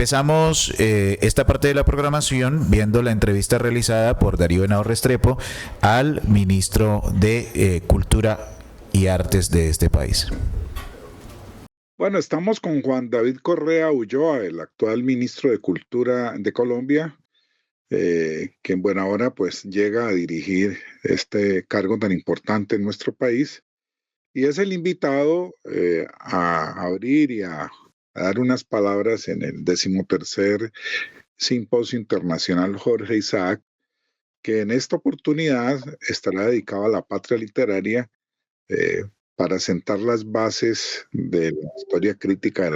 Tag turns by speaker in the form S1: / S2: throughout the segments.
S1: empezamos esta parte de la programación viendo la entrevista realizada por Darío Henao Restrepo al ministro de Cultura y Artes de este país.
S2: Bueno, estamos con Juan David Correa Ulloa, el actual ministro de Cultura de Colombia, que en buena hora pues llega a dirigir este cargo tan importante en nuestro país y es el invitado a abrir y a dar unas palabras en el 13º Simposio Internacional Jorge Isaac, que en esta oportunidad estará dedicado a la patria literaria eh, para sentar las bases de la historia crítica de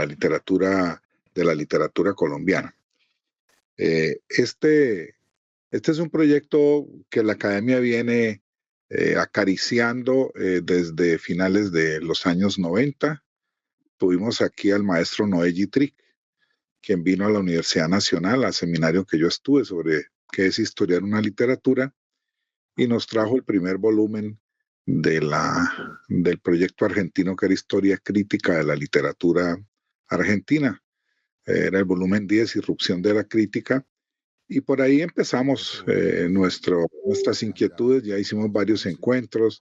S2: la literatura colombiana. Este es un proyecto que la academia viene acariciando desde finales de los años 90. Tuvimos aquí al maestro Noé Yitric, quien vino a la Universidad Nacional, al seminario que yo estuve sobre qué es historiar una literatura, y nos trajo el primer volumen del proyecto argentino que era Historia Crítica de la Literatura Argentina. Era el volumen 10, Irrupción de la Crítica, y por ahí empezamos nuestras inquietudes. Ya hicimos varios encuentros.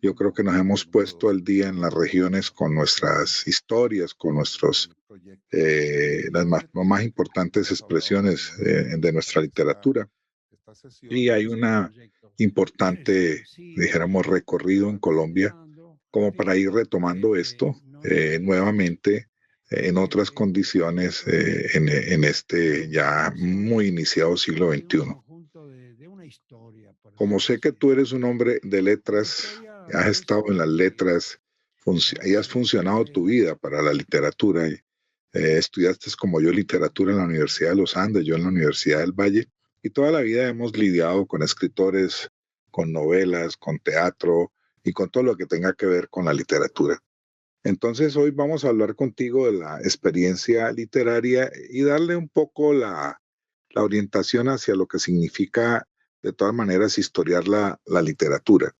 S2: Yo creo que nos hemos puesto al día en las regiones con nuestras historias, con las más importantes expresiones de nuestra literatura. Y hay una importante, dijéramos, recorrido en Colombia como para ir retomando esto nuevamente en otras condiciones en este ya muy iniciado siglo XXI. Como sé que tú eres un hombre de letras, has estado en las letras y has funcionado tu vida para la literatura. Estudiaste como yo literatura en la Universidad de los Andes, yo en la Universidad del Valle, y toda la vida hemos lidiado con escritores, con novelas, con teatro y con todo lo que tenga que ver con la literatura. Entonces hoy vamos a hablar contigo de la experiencia literaria y darle un poco la orientación hacia lo que significa de todas maneras historiar la literatura.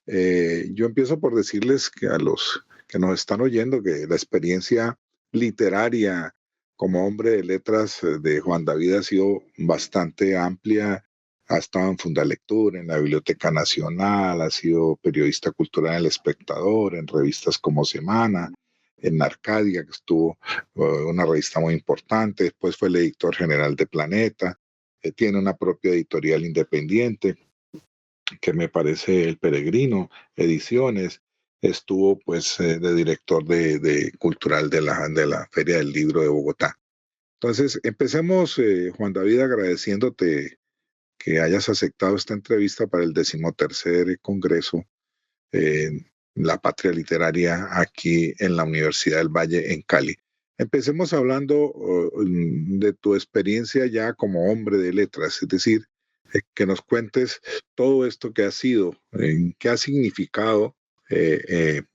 S2: Yo empiezo por decirles que a los que nos están oyendo que la experiencia literaria como hombre de letras de Juan David ha sido bastante amplia. Ha estado en Fundalectura, en la Biblioteca Nacional, ha sido periodista cultural en El Espectador, en revistas como Semana, en Arcadia, que estuvo una revista muy importante. Después fue el editor general de Planeta. Tiene una propia editorial independiente que me parece El Peregrino Ediciones. Estuvo pues de director de cultural de la Feria del Libro de Bogotá. Entonces, empecemos, Juan David, agradeciéndote que hayas aceptado esta entrevista para el 13º Congreso La Patria Literaria aquí en la Universidad del Valle en Cali. Empecemos hablando de tu experiencia ya como hombre de letras, es decir, que nos cuentes todo esto que ha sido, qué ha significado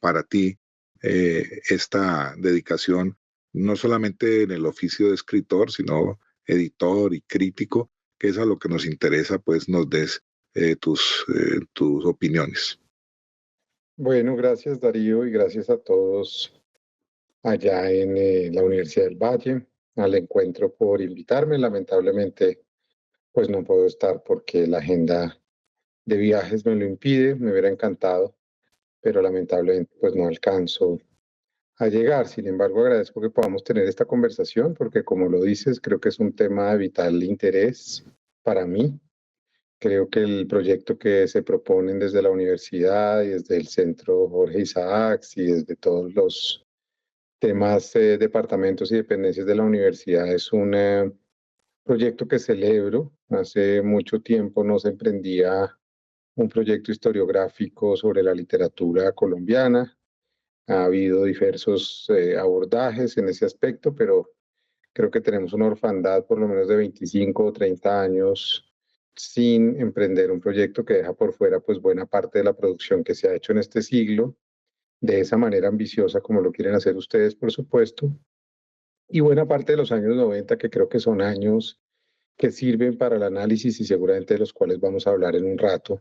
S2: para ti esta dedicación, no solamente en el oficio de escritor, sino editor y crítico, que es a lo que nos interesa, pues nos des tus opiniones.
S3: Bueno, gracias Darío y gracias a todos allá en la Universidad del Valle al encuentro por invitarme. Lamentablemente, pues no puedo estar porque la agenda de viajes me lo impide. Me hubiera encantado, pero lamentablemente pues no alcanzo a llegar. Sin embargo, agradezco que podamos tener esta conversación porque, como lo dices, creo que es un tema de vital interés para mí. Creo que el proyecto que se proponen desde la universidad y desde el Centro Jorge Isaacs y desde todos los temas, departamentos y dependencias de la universidad es un proyecto que celebro. Hace mucho tiempo no se emprendía un proyecto historiográfico sobre la literatura colombiana. Ha habido diversos abordajes en ese aspecto, pero creo que tenemos una orfandad por lo menos de 25 o 30 años sin emprender un proyecto que deja por fuera pues buena parte de la producción que se ha hecho en este siglo, de esa manera ambiciosa como lo quieren hacer ustedes, por supuesto, y buena parte de los años 90, que creo que son años que sirven para el análisis y seguramente de los cuales vamos a hablar en un rato,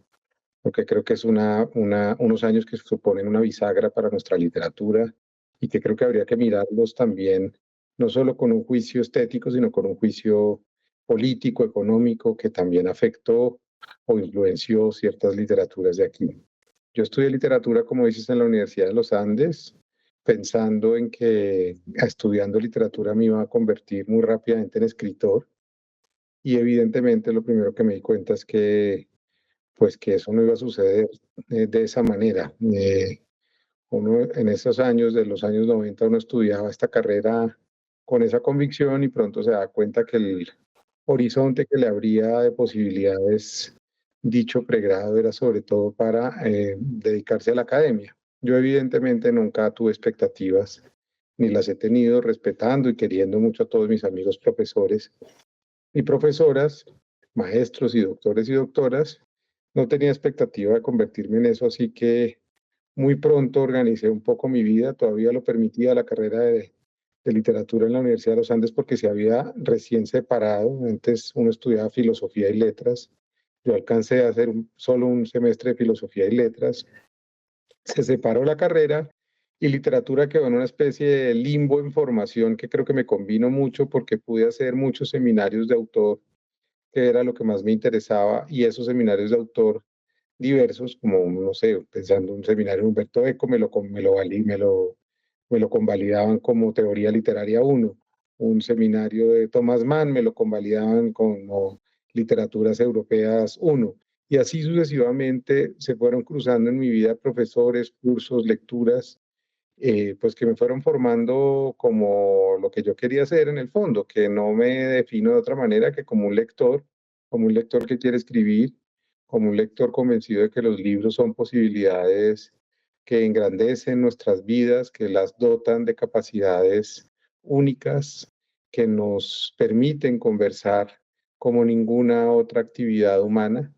S3: porque creo que es unos años que suponen una bisagra para nuestra literatura y que creo que habría que mirarlos también no solo con un juicio estético, sino con un juicio político, económico, que también afectó o influenció ciertas literaturas de aquí. Yo estudié literatura, como dices, en la Universidad de los Andes, pensando en que estudiando literatura me iba a convertir muy rápidamente en escritor, y evidentemente lo primero que me di cuenta es que, pues, que eso no iba a suceder de esa manera. Uno en esos años, de los años 90, uno estudiaba esta carrera con esa convicción y pronto se da cuenta que el horizonte que le abría de posibilidades dicho pregrado era sobre todo para dedicarse a la academia. Yo evidentemente nunca tuve expectativas, ni las he tenido, respetando y queriendo mucho a todos mis amigos profesores y profesoras, maestros y doctores y doctoras. No tenía expectativa de convertirme en eso, así que muy pronto organicé un poco mi vida, todavía lo permitía la carrera de literatura en la Universidad de los Andes porque se había recién separado. Antes uno estudiaba filosofía y letras. Yo alcancé a hacer solo un semestre de filosofía y letras. Se separó la carrera y literatura quedó en una especie de limbo en formación que creo que me convino mucho porque pude hacer muchos seminarios de autor, que era lo que más me interesaba, y esos seminarios de autor diversos, como, no sé, pensando en un seminario de Humberto Eco, me lo convalidaban como teoría literaria uno. Un seminario de Thomas Mann me lo convalidaban como literaturas europeas uno. Y así sucesivamente se fueron cruzando en mi vida profesores, cursos, lecturas, pues que me fueron formando como lo que yo quería hacer en el fondo, que no me defino de otra manera que como un lector que quiere escribir, como un lector convencido de que los libros son posibilidades que engrandecen nuestras vidas, que las dotan de capacidades únicas, que nos permiten conversar como ninguna otra actividad humana.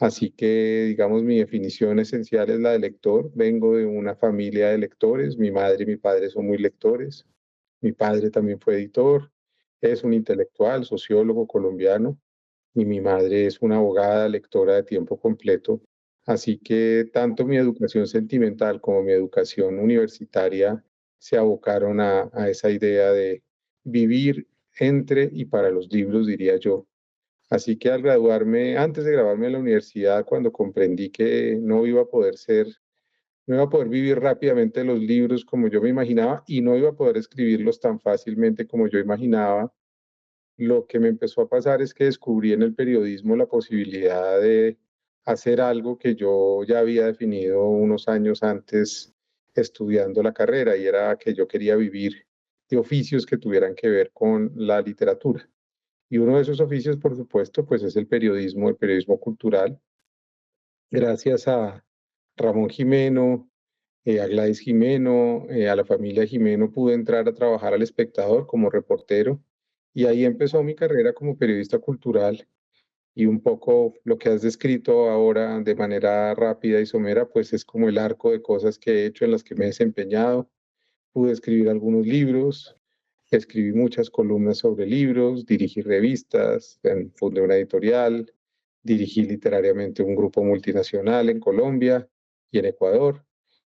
S3: Así que, digamos, mi definición esencial es la de lector. Vengo de una familia de lectores. Mi madre y mi padre son muy lectores. Mi padre también fue editor. Es un intelectual, sociólogo colombiano. Y mi madre es una abogada lectora de tiempo completo. Así que tanto mi educación sentimental como mi educación universitaria se abocaron a esa idea de vivir entre y para los libros, diría yo. Así que al graduarme, antes de graduarme en la universidad, cuando comprendí que no iba a poder vivir rápidamente los libros como yo me imaginaba y no iba a poder escribirlos tan fácilmente como yo imaginaba, lo que me empezó a pasar es que descubrí en el periodismo la posibilidad de hacer algo que yo ya había definido unos años antes estudiando la carrera, y era que yo quería vivir de oficios que tuvieran que ver con la literatura. Y uno de esos oficios, por supuesto, pues es el periodismo cultural. Gracias a Ramón Jimeno, a Gladys Jimeno, a la familia Jimeno, pude entrar a trabajar al Espectador como reportero, y ahí empezó mi carrera como periodista cultural. Y un poco lo que has descrito ahora de manera rápida y somera, pues es como el arco de cosas que he hecho, en las que me he desempeñado. Pude escribir algunos libros, escribí muchas columnas sobre libros, dirigí revistas, fundé una editorial, dirigí literariamente un grupo multinacional en Colombia y en Ecuador.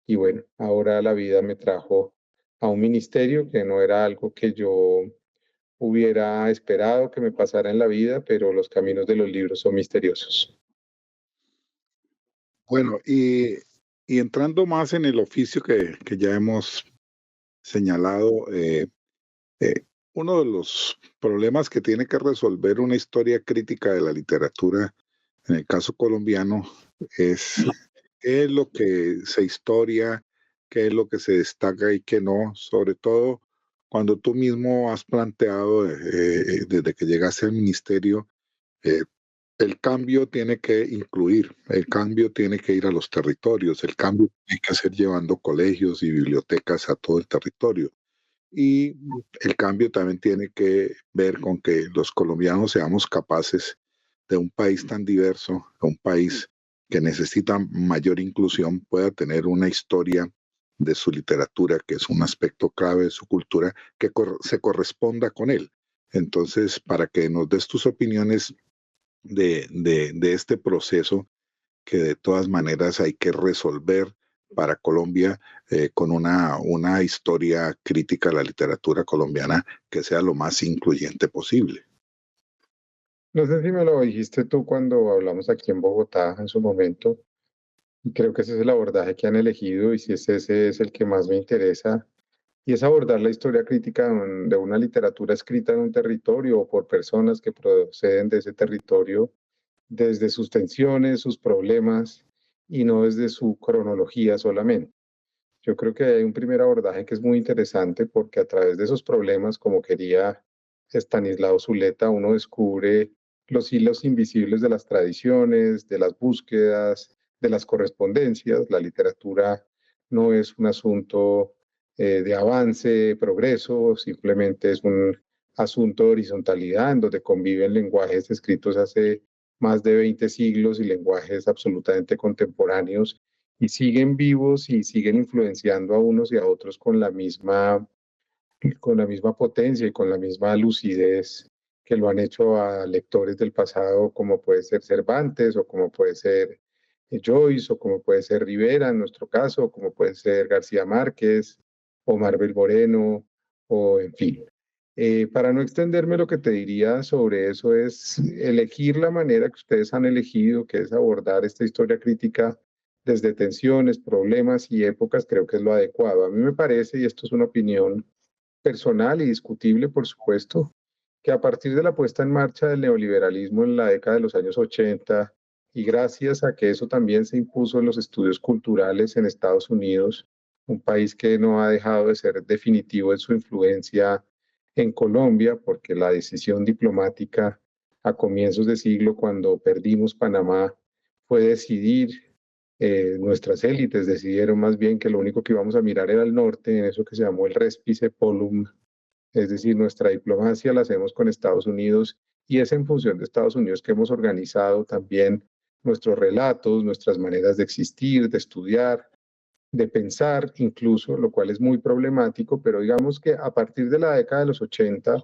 S3: Y bueno, ahora la vida me trajo a un ministerio que no era algo que yo hubiera esperado que me pasara en la vida, pero los caminos de los libros son misteriosos.
S2: Bueno, y entrando más en el oficio que ya hemos señalado, eh, uno de los problemas que tiene que resolver una historia crítica de la literatura, en el caso colombiano, es qué es lo que se historia, qué es lo que se destaca y qué no, sobre todo cuando tú mismo has planteado desde que llegaste al ministerio, eh, el cambio tiene que incluir, el cambio tiene que ir a los territorios, el cambio tiene que ser llevando colegios y bibliotecas a todo el territorio. Y el cambio también tiene que ver con que los colombianos seamos capaces de un país tan diverso, de un país que necesita mayor inclusión, pueda tener una historia de su literatura, que es un aspecto clave de su cultura, que se corresponda con él. Entonces, para que nos des tus opiniones de este proceso que de todas maneras hay que resolver para Colombia con una historia crítica a la literatura colombiana que sea lo más incluyente posible.
S3: No sé si me lo dijiste tú cuando hablamos aquí en Bogotá en su momento, y creo que ese es el abordaje que han elegido y si ese es el que más me interesa, y es abordar la historia crítica de una literatura escrita en un territorio o por personas que proceden de ese territorio desde sus tensiones, sus problemas y no desde su cronología solamente. Yo creo que hay un primer abordaje que es muy interesante porque a través de esos problemas, como quería Estanislao Zuleta, uno descubre los hilos invisibles de las tradiciones, de las búsquedas, de las correspondencias. La literatura no es un asunto de avance, progreso, simplemente es un asunto de horizontalidad en donde conviven lenguajes escritos hace más de 20 siglos y lenguajes absolutamente contemporáneos y siguen vivos y siguen influenciando a unos y a otros con la misma potencia y con la misma lucidez que lo han hecho a lectores del pasado, como puede ser Cervantes o como puede ser Joyce o como puede ser Rivera en nuestro caso, o como puede ser García Márquez o Marvel Moreno o en fin. Para no extenderme, lo que te diría sobre eso es elegir la manera que ustedes han elegido, que es abordar esta historia crítica desde tensiones, problemas y épocas, creo que es lo adecuado. A mí me parece, y esto es una opinión personal y discutible, por supuesto, que a partir de la puesta en marcha del neoliberalismo en la década de los años 80 y gracias a que eso también se impuso en los estudios culturales en Estados Unidos, un país que no ha dejado de ser definitivo en su influencia en Colombia, porque la decisión diplomática a comienzos de siglo, cuando perdimos Panamá, fue decidir, nuestras élites decidieron más bien que lo único que íbamos a mirar era el norte, en eso que se llamó el Respice Polum, es decir, nuestra diplomacia la hacemos con Estados Unidos y es en función de Estados Unidos que hemos organizado también nuestros relatos, nuestras maneras de existir, de estudiar, de pensar incluso, lo cual es muy problemático, pero digamos que a partir de la década de los 80,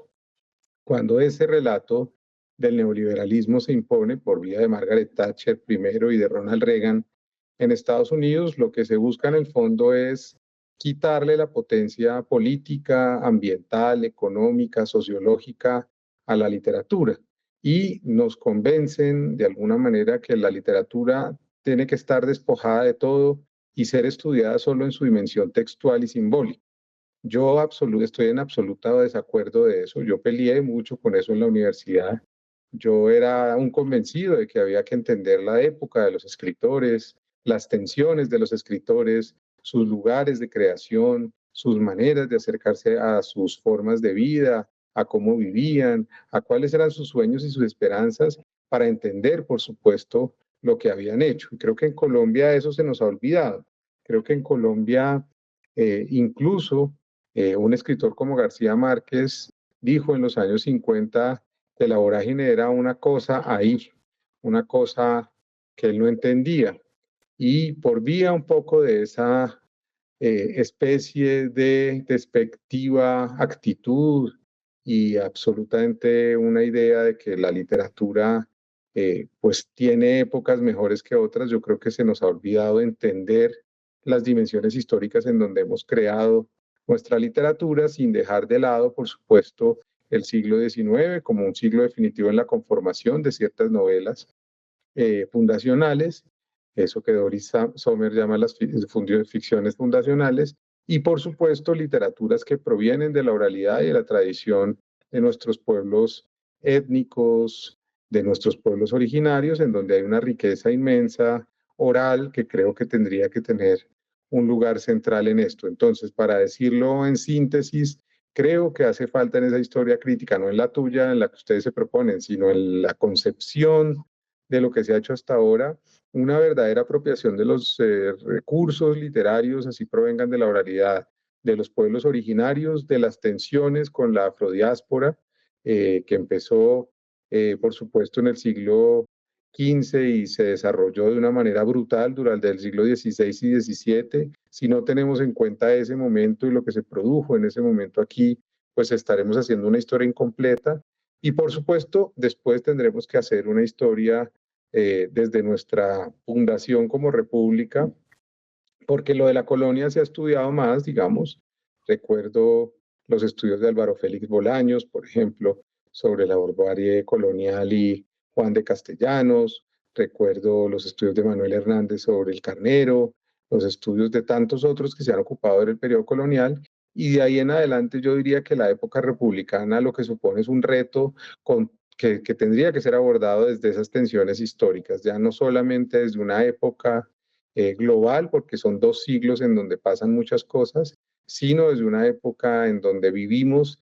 S3: cuando ese relato del neoliberalismo se impone por vía de Margaret Thatcher primero y de Ronald Reagan en Estados Unidos, lo que se busca en el fondo es quitarle la potencia política, ambiental, económica, sociológica a la literatura. Y nos convencen de alguna manera que la literatura tiene que estar despojada de todo y ser estudiada solo en su dimensión textual y simbólica. Yo estoy en absoluto desacuerdo de eso. Yo peleé mucho con eso en la universidad. Yo era un convencido de que había que entender la época de los escritores, las tensiones de los escritores, sus lugares de creación, sus maneras de acercarse a sus formas de vida, a cómo vivían, a cuáles eran sus sueños y sus esperanzas, para entender, por supuesto, lo que habían hecho. Y creo que en Colombia eso se nos ha olvidado. Creo que en Colombia, incluso un escritor como García Márquez dijo en los años 50 que la vorágine era una cosa ahí, una cosa que él no entendía. Y por vía un poco de esa especie de despectiva actitud y absolutamente una idea de que la literatura pues tiene épocas mejores que otras, yo creo que se nos ha olvidado entender las dimensiones históricas en donde hemos creado nuestra literatura sin dejar de lado, por supuesto, el siglo XIX como un siglo definitivo en la conformación de ciertas novelas fundacionales, eso que Doris Sommer llama las ficciones fundacionales, y por supuesto literaturas que provienen de la oralidad y de la tradición de nuestros pueblos étnicos, de nuestros pueblos originarios, en donde hay una riqueza inmensa oral que creo que tendría que tener un lugar central en esto. Entonces, para decirlo en síntesis, creo que hace falta en esa historia crítica, no en la tuya, en la que ustedes se proponen, sino en la concepción de lo que se ha hecho hasta ahora, una verdadera apropiación de los recursos literarios, así provengan de la oralidad, de los pueblos originarios, de las tensiones con la afrodiáspora, que empezó, por supuesto, en el siglo XV y se desarrolló de una manera brutal durante el siglo XVI y XVII. Si no tenemos en cuenta ese momento y lo que se produjo en ese momento aquí, pues estaremos haciendo una historia incompleta. Y por supuesto, después tendremos que hacer una historia desde nuestra fundación como república, porque lo de la colonia se ha estudiado más, digamos. Recuerdo los estudios de Álvaro Félix Bolaños, por ejemplo, sobre la barbarie colonial y Juan de Castellanos. Recuerdo los estudios de Manuel Hernández sobre el carnero, los estudios de tantos otros que se han ocupado del periodo colonial. Y de ahí en adelante yo diría que la época republicana lo que supone es un reto que tendría que ser abordado desde esas tensiones históricas, ya no solamente desde una época global, porque son 2 siglos en donde pasan muchas cosas, sino desde una época en donde vivimos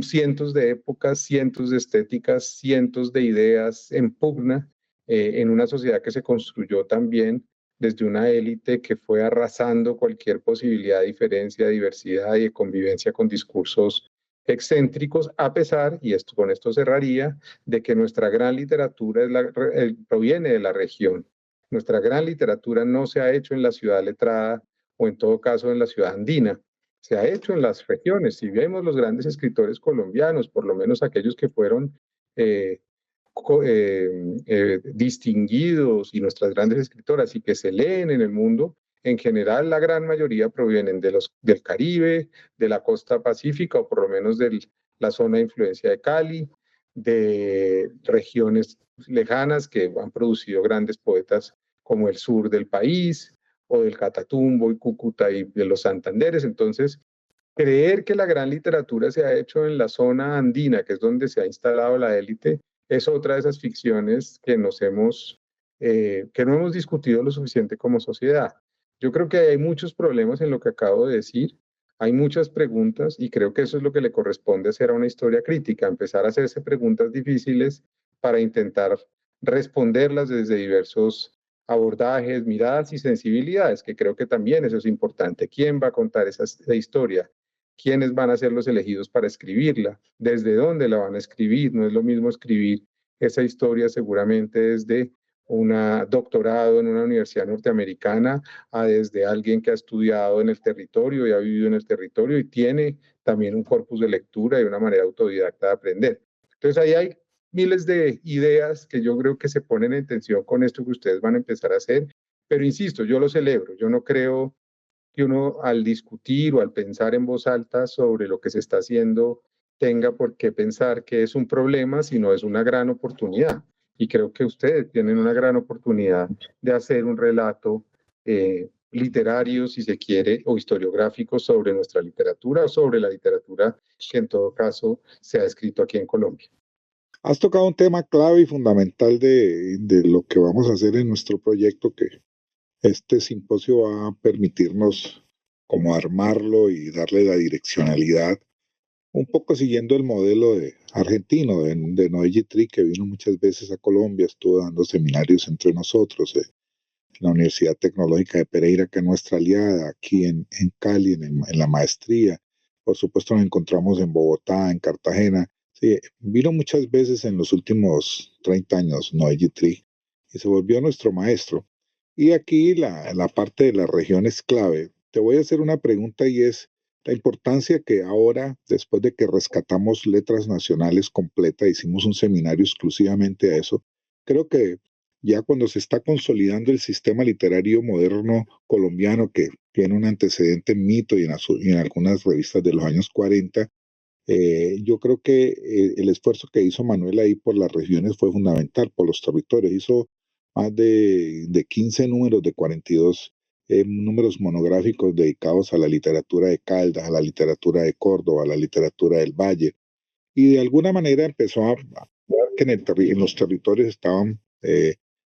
S3: cientos de épocas, cientos de estéticas, cientos de ideas en pugna, en una sociedad que se construyó también desde una élite que fue arrasando cualquier posibilidad de diferencia, de diversidad y de convivencia con discursos excéntricos, a pesar, y esto, con esto cerraría, de que nuestra gran literatura proviene de la región. Nuestra gran literatura no se ha hecho en la ciudad letrada o en todo caso en la ciudad andina, se ha hecho en las regiones. Si vemos los grandes escritores colombianos, por lo menos aquellos que fueron eh, distinguidos y nuestras grandes escritoras y que se leen en el mundo, en general la gran mayoría provienen del Caribe, de la costa pacífica o por lo menos de la zona de influencia de Cali, de regiones lejanas que han producido grandes poetas como el sur del país o del Catatumbo y Cúcuta y de los Santanderes. Entonces, creer que la gran literatura se ha hecho en la zona andina, que es donde se ha instalado la élite, es otra de esas ficciones que que no hemos discutido lo suficiente como sociedad. Yo creo que hay muchos problemas en lo que acabo de decir, hay muchas preguntas y creo que eso es lo que le corresponde hacer a una historia crítica, empezar a hacerse preguntas difíciles para intentar responderlas desde diversos abordajes, miradas y sensibilidades, que creo que también eso es importante. ¿Quién va a contar esa historia? ¿Quiénes van a ser los elegidos para escribirla? ¿Desde dónde la van a escribir? No es lo mismo escribir esa historia seguramente desde un doctorado en una universidad norteamericana a desde alguien que ha estudiado en el territorio y ha vivido en el territorio y tiene también un corpus de lectura y una manera autodidacta de aprender. Entonces ahí hay miles de ideas que yo creo que se ponen en tensión con esto que ustedes van a empezar a hacer, pero insisto, yo lo celebro, yo no creo que uno al discutir o al pensar en voz alta sobre lo que se está haciendo tenga por qué pensar que es un problema, sino es una gran oportunidad. Y creo que ustedes tienen una gran oportunidad de hacer un relato literario, si se quiere, o historiográfico sobre nuestra literatura o sobre la literatura que en todo caso se ha escrito aquí en Colombia.
S2: Has tocado un tema clave y fundamental de lo que vamos a hacer en nuestro proyecto, que este simposio va a permitirnos como armarlo y darle la direccionalidad, un poco siguiendo el modelo argentino de Noé Gitry, que vino muchas veces a Colombia, estuvo dando seminarios entre nosotros, en la Universidad Tecnológica de Pereira, que es nuestra aliada, aquí en Cali, en la maestría. Por supuesto nos encontramos en Bogotá, en Cartagena. Sí, vino muchas veces en los últimos 30 años Noé Gitry y se volvió nuestro maestro. Y aquí la parte de la región es clave. Te voy a hacer una pregunta y es la importancia que ahora, después de que rescatamos Letras Nacionales completa, hicimos un seminario exclusivamente a eso, creo que ya cuando se está consolidando el sistema literario moderno colombiano, que tiene un antecedente en Mito y en algunas revistas de los años 40, yo creo que el esfuerzo que hizo Manuel ahí por las regiones fue fundamental, por los territorios. Hizo más de 15 números, de 42 números monográficos dedicados a la literatura de Caldas, a la literatura de Córdoba, a la literatura del Valle. Y de alguna manera empezó a ver que en los territorios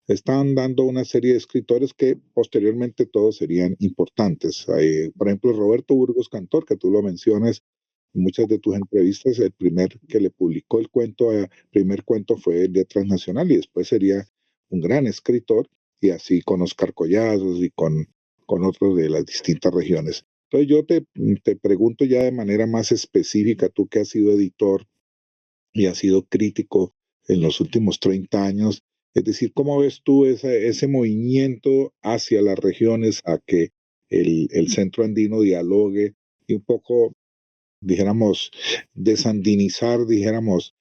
S2: estaban dando una serie de escritores que posteriormente todos serían importantes. Por ejemplo, Roberto Burgos Cantor, que tú lo mencionas en muchas de tus entrevistas, el primer que le publicó el primer cuento fue Letras Nacional y después sería un gran escritor, y así con Oscar Collazos y con otros de las distintas regiones. Entonces yo te pregunto ya de manera más específica, tú que has sido editor y has sido crítico en los últimos 30 años, es decir, ¿cómo ves tú ese movimiento hacia las regiones, a que el centro andino dialogue y un poco, dijéramos, desandinizar, dijéramos,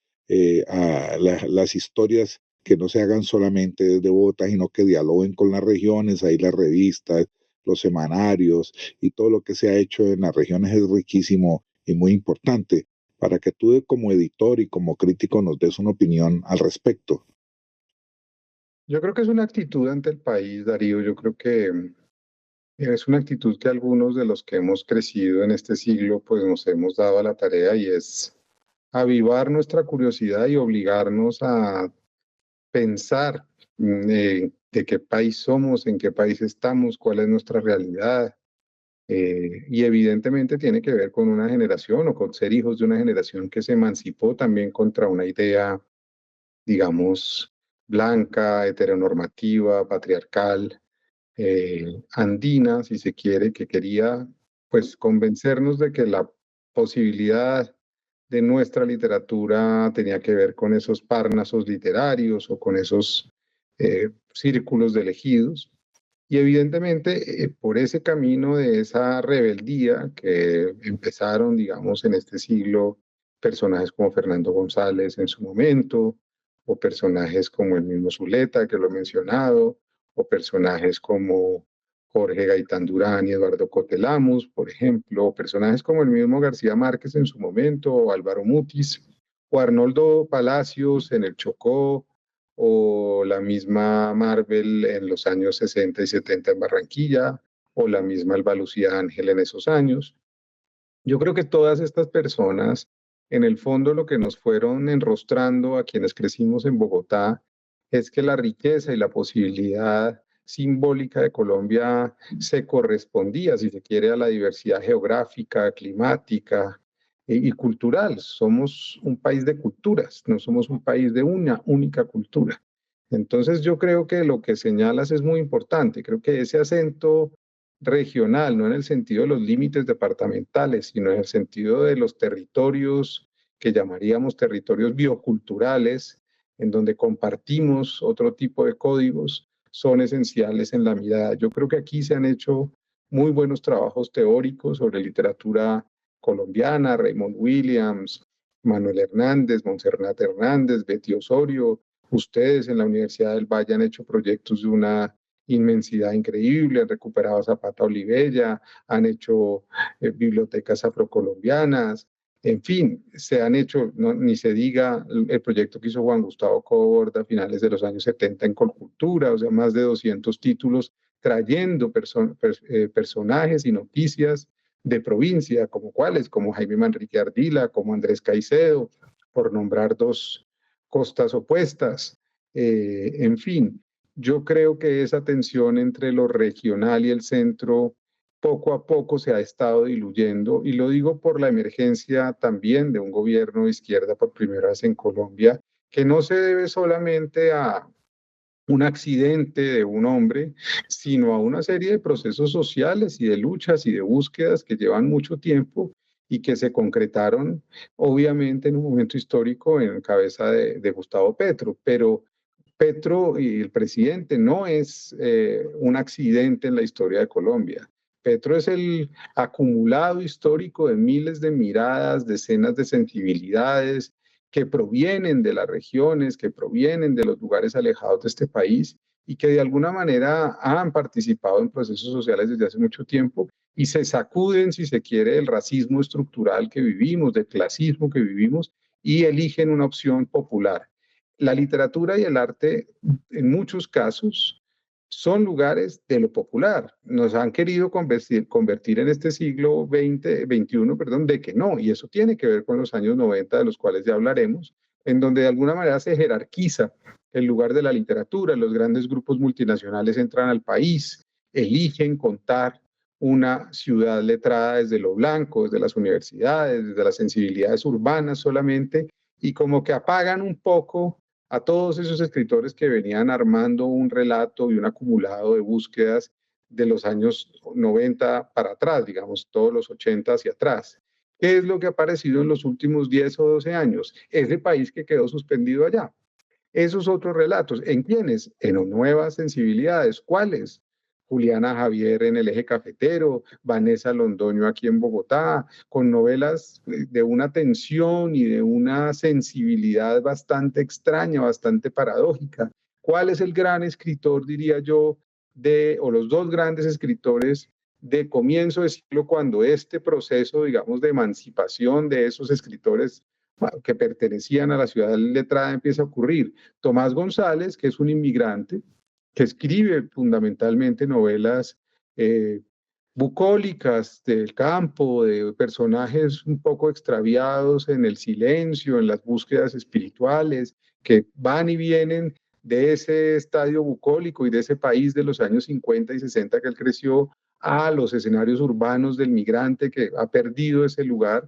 S2: a las historias, que no se hagan solamente desde Bogotá, sino que dialoguen con las regiones, ahí las revistas, los semanarios y todo lo que se ha hecho en las regiones es riquísimo y muy importante para que tú como editor y como crítico nos des una opinión al respecto.
S3: Yo creo que es una actitud ante el país, Darío. Yo creo que es una actitud que algunos de los que hemos crecido en este siglo, pues nos hemos dado a la tarea y es avivar nuestra curiosidad y obligarnos a pensar de qué país somos, en qué país estamos, cuál es nuestra realidad. Y evidentemente tiene que ver con una generación o con ser hijos de una generación que se emancipó también contra una idea, digamos, blanca, heteronormativa, patriarcal, andina, si se quiere, que quería pues convencernos de que la posibilidad de nuestra literatura tenía que ver con esos párnasos literarios o con esos círculos de elegidos. Y evidentemente, por ese camino de esa rebeldía que empezaron, digamos, en este siglo, personajes como Fernando González en su momento, o personajes como el mismo Zuleta, que lo he mencionado, o personajes como Jorge Gaitán Durán y Eduardo Cotelamus, por ejemplo, o personajes como el mismo García Márquez en su momento, o Álvaro Mutis, o Arnoldo Palacios en el Chocó, o la misma Marvel en los años 60 y 70 en Barranquilla, o la misma Alba Lucía Ángel en esos años. Yo creo que todas estas personas, en el fondo, lo que nos fueron enrostrando a quienes crecimos en Bogotá es que la riqueza y la posibilidad simbólica de Colombia se correspondía, si se quiere, a la diversidad geográfica, climática y cultural. Somos un país de culturas, no somos un país de una única cultura. Entonces yo creo que lo que señalas es muy importante. Creo que ese acento regional, no en el sentido de los límites departamentales, sino en el sentido de los territorios que llamaríamos territorios bioculturales, en donde compartimos otro tipo de códigos, son esenciales en la mirada. Yo creo que aquí se han hecho muy buenos trabajos teóricos sobre literatura colombiana, Raymond Williams, Manuel Hernández, Montserrat Hernández, Betty Osorio. Ustedes en la Universidad del Valle han hecho proyectos de una inmensidad increíble, han recuperado a Zapata Olivella, han hecho bibliotecas afrocolombianas, en fin, se han hecho, no, ni se diga el proyecto que hizo Juan Gustavo Cobord a finales de los años 70 en Colcultura, o sea, más de 200 títulos trayendo personajes y noticias de provincia, como cuáles, como Jaime Manrique Ardila, como Andrés Caicedo, por nombrar dos costas opuestas. En fin, yo creo que esa tensión entre lo regional y el centro poco a poco se ha estado diluyendo, y lo digo por la emergencia también de un gobierno de izquierda por primera vez en Colombia, que no se debe solamente a un accidente de un hombre, sino a una serie de procesos sociales y de luchas y de búsquedas que llevan mucho tiempo y que se concretaron obviamente en un momento histórico en cabeza de Gustavo Petro, pero Petro y el presidente no es un accidente en la historia de Colombia. Petro es el acumulado histórico de miles de miradas, decenas de sensibilidades que provienen de las regiones, que provienen de los lugares alejados de este país y que de alguna manera han participado en procesos sociales desde hace mucho tiempo y se sacuden, si se quiere, del racismo estructural que vivimos, del clasismo que vivimos y eligen una opción popular. La literatura y el arte, en muchos casos, son lugares de lo popular. Nos han querido convertir en este siglo XX, XXI, perdón, de que no, y eso tiene que ver con los años 90, de los cuales ya hablaremos, en donde de alguna manera se jerarquiza el lugar de la literatura. Los grandes grupos multinacionales entran al país, eligen contar una ciudad letrada desde lo blanco, desde las universidades, desde las sensibilidades urbanas solamente, y como que apagan un poco a todos esos escritores que venían armando un relato y un acumulado de búsquedas de los años 90 para atrás, digamos, todos los 80 hacia atrás. ¿Qué es lo que ha aparecido en los últimos 10 o 12 años? Ese país que quedó suspendido allá. Esos otros relatos, ¿en quiénes? En nuevas sensibilidades. ¿Cuáles? Juliana Javier en el Eje Cafetero, Vanessa Londoño aquí en Bogotá, con novelas de una tensión y de una sensibilidad bastante extraña, bastante paradójica. ¿Cuál es el gran escritor, diría yo, o los dos grandes escritores de comienzo de siglo, cuando este proceso, digamos, de emancipación de esos escritores que pertenecían a la ciudad letrada empieza a ocurrir. Tomás González, que es un inmigrante, que escribe fundamentalmente novelas bucólicas del campo, de personajes un poco extraviados en el silencio, en las búsquedas espirituales, que van y vienen de ese estadio bucólico y de ese país de los años 50 y 60 que él creció, a los escenarios urbanos del migrante que ha perdido ese lugar.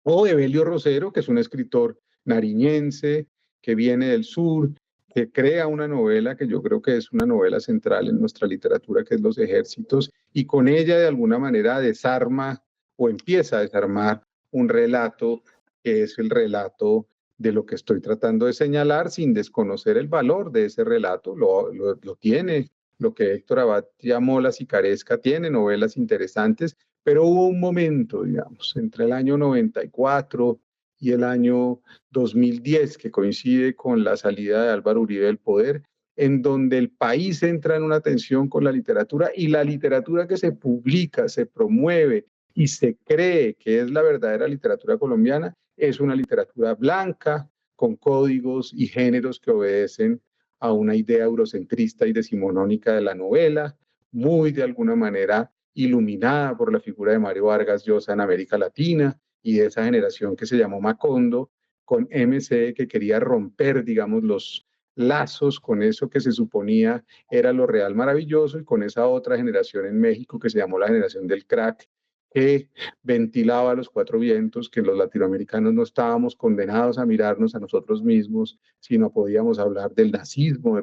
S3: O Evelio Rosero, que es un escritor nariñense, que viene del sur, que crea una novela que yo creo que es una novela central en nuestra literatura, que es Los Ejércitos, y con ella de alguna manera desarma o empieza a desarmar un relato que es el relato de lo que estoy tratando de señalar, sin desconocer el valor de ese relato. Lo tiene, lo que Héctor Abad llamó La Sicaresca, tiene novelas interesantes, pero hubo un momento, digamos, entre el año 94 y el año 2010, que coincide con la salida de Álvaro Uribe del poder, en donde el país entra en una tensión con la literatura, y la literatura que se publica, se promueve y se cree que es la verdadera literatura colombiana es una literatura blanca, con códigos y géneros que obedecen a una idea eurocentrista y decimonónica de la novela, muy de alguna manera iluminada por la figura de Mario Vargas Llosa en América Latina y de esa generación que se llamó Macondo, con MC, que quería romper, digamos, los lazos con eso que se suponía era lo real maravilloso, y con esa otra generación en México que se llamó la generación del crack, que ventilaba a los cuatro vientos que los latinoamericanos no estábamos condenados a mirarnos a nosotros mismos, sino podíamos hablar del nazismo,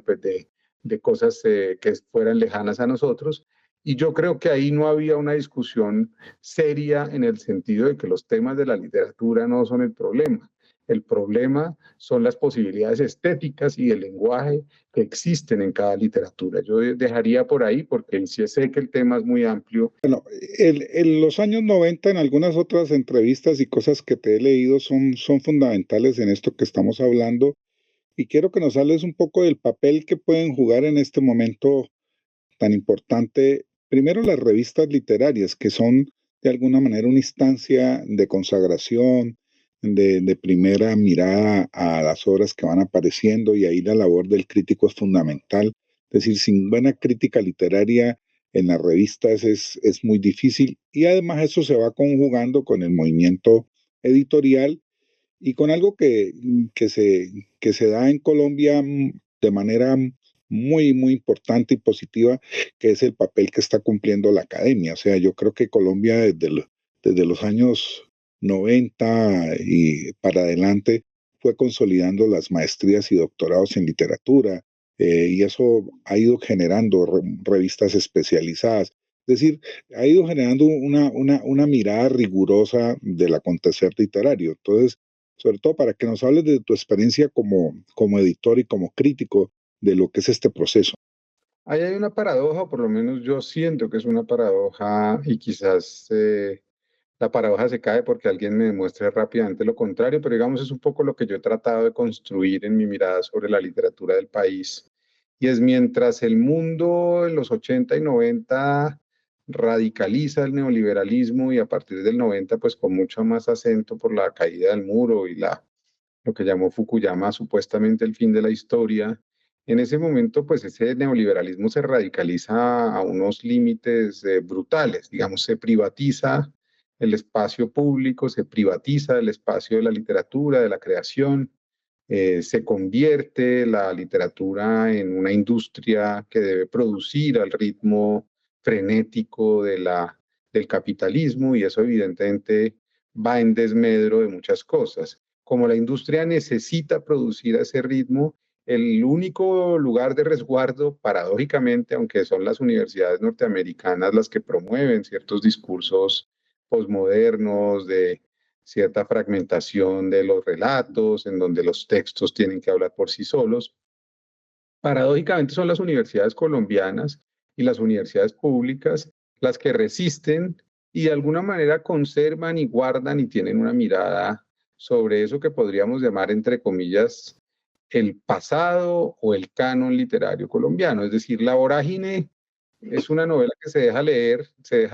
S3: de cosas que fueran lejanas a nosotros. Y yo creo que ahí no había una discusión seria en el sentido de que los temas de la literatura no son el problema. El problema son las posibilidades estéticas y el lenguaje que existen en cada literatura. Yo dejaría por ahí, porque sí sé que el tema es muy amplio.
S4: Bueno, en los años 90, en algunas otras entrevistas y cosas que te he leído, son fundamentales en esto que estamos hablando, y quiero que nos hables un poco del papel que pueden jugar en este momento tan importante. Primero, las revistas literarias, que son de alguna manera una instancia de consagración, de primera mirada a las obras que van apareciendo, y ahí la labor del crítico es fundamental. Es decir, sin buena crítica literaria en las revistas es muy difícil, y además eso se va conjugando con el movimiento editorial y con algo que se da en Colombia de manera muy importante y positiva, que es el papel que está cumpliendo la academia. O sea, yo creo que Colombia desde los años 90 y para adelante fue consolidando las maestrías y doctorados en literatura, y eso ha ido generando revistas especializadas. Es decir, ha ido generando una mirada rigurosa del acontecer literario. Entonces, sobre todo para que nos hables de tu experiencia como editor y como crítico de lo que es este proceso.
S3: Ahí hay una paradoja, o por lo menos yo siento que es una paradoja, y quizás la paradoja se cae porque alguien me demuestre rápidamente lo contrario, pero digamos es un poco lo que yo he tratado de construir en mi mirada sobre la literatura del país. Y es, mientras el mundo en los 80 y 90 radicaliza el neoliberalismo, y a partir del 90 pues con mucho más acento por la caída del muro y lo que llamó Fukuyama supuestamente el fin de la historia, en ese momento pues ese neoliberalismo se radicaliza a unos límites brutales. Digamos, se privatiza el espacio público, se privatiza el espacio de la literatura, de la creación, se convierte la literatura en una industria que debe producir al ritmo frenético del capitalismo, y eso evidentemente va en desmedro de muchas cosas. Como la industria necesita producir a ese ritmo, el único lugar de resguardo, paradójicamente, aunque son las universidades norteamericanas las que promueven ciertos discursos posmodernos de cierta fragmentación de los relatos, en donde los textos tienen que hablar por sí solos, paradójicamente son las universidades colombianas y las universidades públicas las que resisten y de alguna manera conservan y guardan y tienen una mirada sobre eso que podríamos llamar, entre comillas, el pasado o el canon literario colombiano. Es decir, la vorágine es una novela que se deja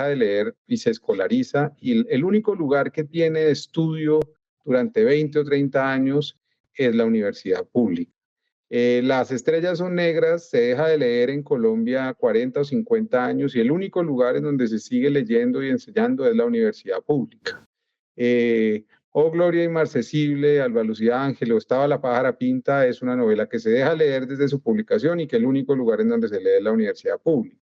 S3: de leer y se escolariza, y el único lugar que tiene de estudio durante 20 o 30 años es la universidad pública. Las estrellas son negras, se deja de leer en Colombia 40 o 50 años y el único lugar en donde se sigue leyendo y enseñando es la universidad pública. Oh Gloria Inmarcesible, Alba Lucía Ángel o Estaba la pájara pinta es una novela que se deja leer desde su publicación y que el único lugar en donde se lee es la universidad pública.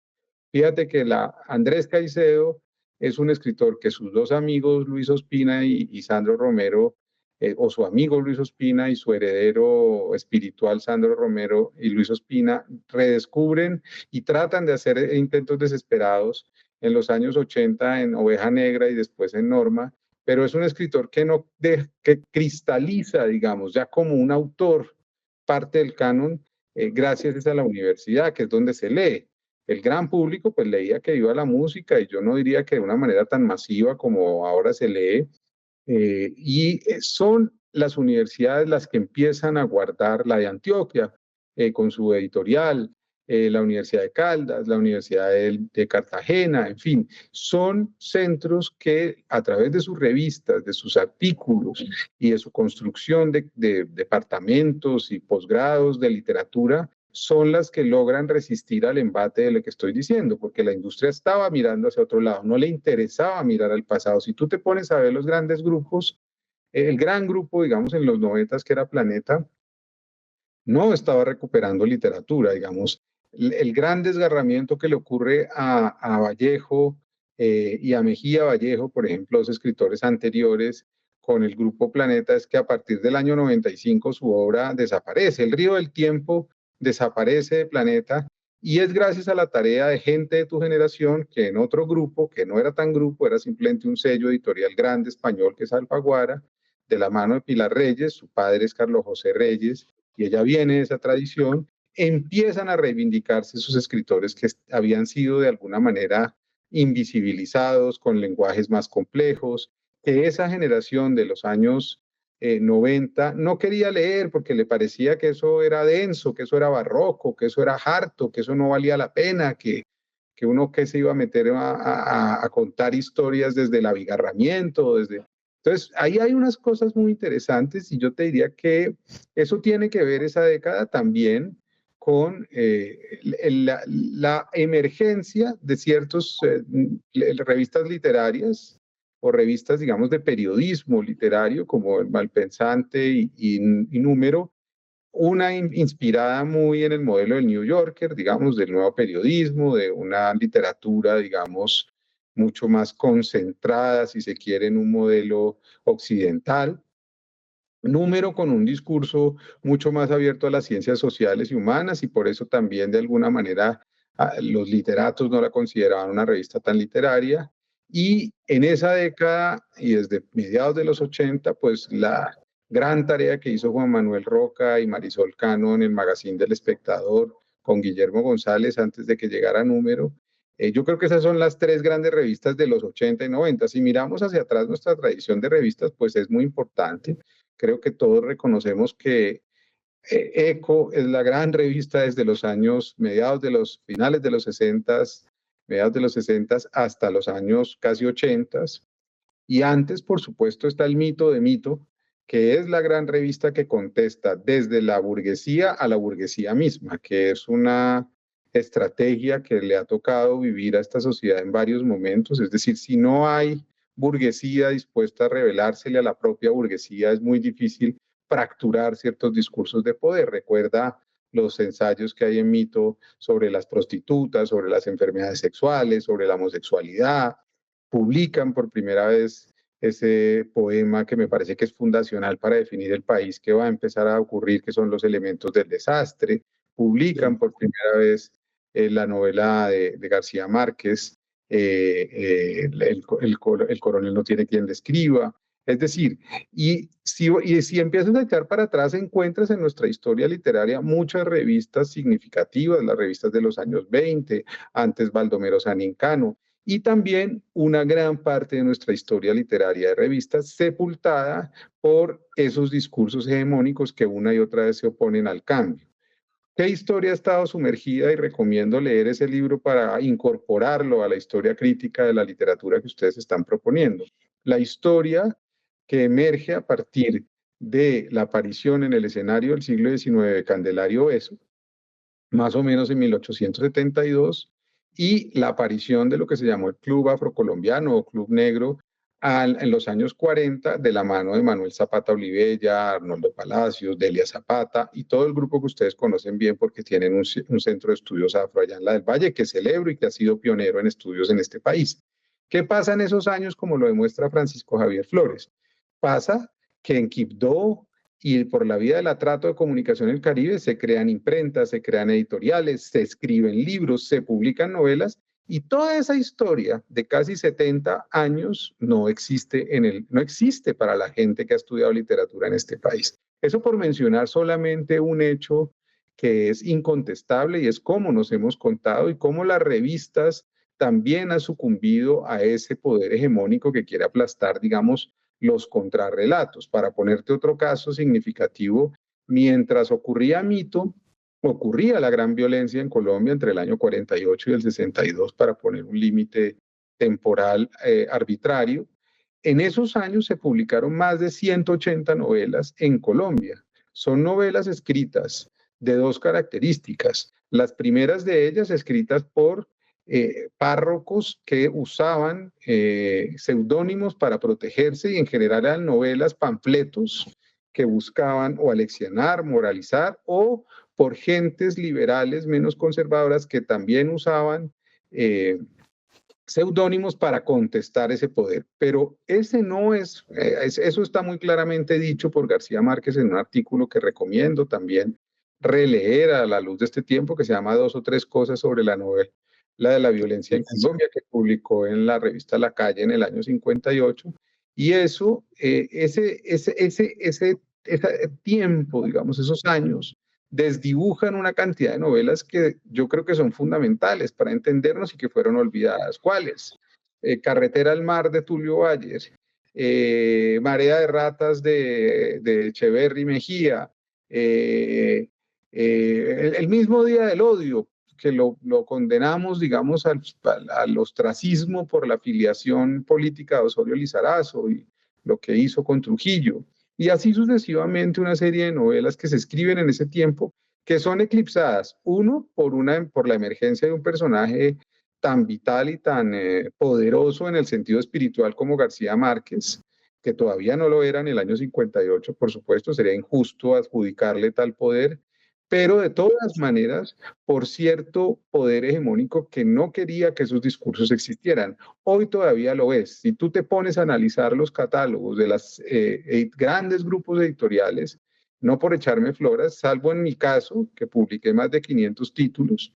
S3: Fíjate que Andrés Caicedo es un escritor que sus dos amigos, Luis Ospina y Sandro Romero, o su amigo Luis Ospina y su heredero espiritual Sandro Romero y Luis Ospina, redescubren y tratan de hacer intentos desesperados en los años 80 en Oveja Negra y después en Norma, pero es un escritor que cristaliza, digamos, ya como un autor parte del canon, gracias a la universidad, que es donde se lee. El gran público pues leía que iba la música y yo no diría que de una manera tan masiva como ahora se lee, son las universidades las que empiezan a guardar, la de Antioquia con su editorial, la Universidad de Caldas, la Universidad de Cartagena, en fin, son centros que a través de sus revistas, de sus artículos y de su construcción de departamentos y posgrados de literatura, son las que logran resistir al embate de lo que estoy diciendo, porque la industria estaba mirando hacia otro lado, no le interesaba mirar al pasado. Si tú te pones a ver los grandes grupos, el gran grupo, digamos, en los 90 que era Planeta, no estaba recuperando literatura, digamos. El gran desgarramiento que le ocurre a Vallejo y a Mejía Vallejo, por ejemplo, los escritores anteriores con el grupo Planeta, es que a partir del año 95 su obra desaparece. El río del tiempo desaparece de Planeta y es gracias a la tarea de gente de tu generación que en otro grupo, que no era tan grupo, era simplemente un sello editorial grande español que es Alfaguara, de la mano de Pilar Reyes, su padre es Carlos José Reyes, y ella viene de esa tradición, empiezan a reivindicarse sus escritores que habían sido de alguna manera invisibilizados, con lenguajes más complejos, que esa generación de los años 90 no quería leer porque le parecía que eso era denso, que eso era barroco, que eso era harto, que eso no valía la pena, que uno que se iba a meter a contar historias desde el abigarramiento, Entonces, ahí hay unas cosas muy interesantes y yo te diría que eso tiene que ver esa década también con la emergencia de ciertas revistas literarias o revistas, digamos, de periodismo literario como El Malpensante y Número, una inspirada muy en el modelo del New Yorker, digamos, del nuevo periodismo, de una literatura, digamos, mucho más concentrada, si se quiere, en un modelo occidental. Número con un discurso mucho más abierto a las ciencias sociales y humanas y por eso también de alguna manera los literatos no la consideraban una revista tan literaria. Y en esa década y desde mediados de los 80, pues la gran tarea que hizo Juan Manuel Roca y Marisol Cano en el Magazine del Espectador con Guillermo González antes de que llegara Número, yo creo que esas son las tres grandes revistas de los 80 y 90. Si miramos hacia atrás nuestra tradición de revistas, pues es muy importante. Creo que todos reconocemos que ECO es la gran revista desde los años mediados de los finales de los 60, mediados de los 60 hasta los años casi 80. Y antes, por supuesto, está el Mito de Mito, que es la gran revista que contesta desde la burguesía a la burguesía misma, que es una estrategia que le ha tocado vivir a esta sociedad en varios momentos. Es decir, si no hay burguesía dispuesta a rebelársele a la propia burguesía, es muy difícil fracturar ciertos discursos de poder. Recuerda los ensayos que hay en Mito sobre las prostitutas, sobre las enfermedades sexuales, sobre la homosexualidad. Publican por primera vez ese poema que me parece que es fundacional para definir el país que va a empezar a ocurrir, que son los elementos del desastre. Publican por primera vez la novela de García Márquez, el coronel no tiene quien le escriba. Es decir, y si empiezas a echar para atrás, encuentras en nuestra historia literaria muchas revistas significativas, las revistas de los años 20, antes Baldomero Sanincano, y también una gran parte de nuestra historia literaria de revistas sepultada por esos discursos hegemónicos que una y otra vez se oponen al cambio. ¿Qué historia ha estado sumergida? Y recomiendo leer ese libro para incorporarlo a la historia crítica de la literatura que ustedes están proponiendo. La historia que emerge a partir de la aparición en el escenario del siglo XIX de Candelario Beso, más o menos en 1872, y la aparición de lo que se llamó el Club Afrocolombiano o Club Negro en los años 40, de la mano de Manuel Zapata Olivella, Arnoldo Palacios, Delia Zapata y todo el grupo que ustedes conocen bien porque tienen un centro de estudios afro allá en la del Valle que celebro y que ha sido pionero en estudios en este país. ¿Qué pasa en esos años, como lo demuestra Francisco Javier Flores? Pasa que en Quibdó y por la vía del trato de comunicación en el Caribe se crean imprentas, se crean editoriales, se escriben libros, se publican novelas, y toda esa historia de casi 70 años no existe para la gente que ha estudiado literatura en este país. Eso por mencionar solamente un hecho que es incontestable, y es cómo nos hemos contado y cómo las revistas también han sucumbido a ese poder hegemónico que quiere aplastar, digamos, los contrarrelatos. Para ponerte otro caso significativo, mientras ocurría Mito, ocurría la gran violencia en Colombia entre el año 48 y el 62, para poner un límite temporal arbitrario. En esos años se publicaron más de 180 novelas en Colombia. Son novelas escritas de dos características. Las primeras de ellas escritas por párrocos que usaban seudónimos para protegerse, y en general eran novelas, panfletos que buscaban o aleccionar, moralizar, o por gentes liberales menos conservadoras que también usaban seudónimos para contestar ese poder. Pero ese no eso está muy claramente dicho por García Márquez en un artículo que recomiendo también releer a la luz de este tiempo, que se llama 2 o 3 cosas sobre la novela de la violencia en Colombia, que publicó en la revista La Calle en el año 58. Y eso, ese tiempo, digamos, esos años, desdibujan una cantidad de novelas que yo creo que son fundamentales para entendernos y que fueron olvidadas. ¿Cuáles? Carretera al Mar de Tulio Bayer, Marea de Ratas de Echeverry Mejía, el mismo Día del Odio, que lo condenamos, digamos, al ostracismo por la afiliación política de Osorio Lizarazo y lo que hizo con Trujillo. Y así sucesivamente una serie de novelas que se escriben en ese tiempo que son eclipsadas, uno, por la emergencia de un personaje tan vital y tan poderoso en el sentido espiritual como García Márquez, que todavía no lo era en el año 58, por supuesto, sería injusto adjudicarle tal poder, pero de todas maneras, por cierto poder hegemónico que no quería que esos discursos existieran. Hoy todavía lo es. Si tú te pones a analizar los catálogos de los grandes grupos editoriales, no por echarme flores, salvo en mi caso, que publiqué más de 500 títulos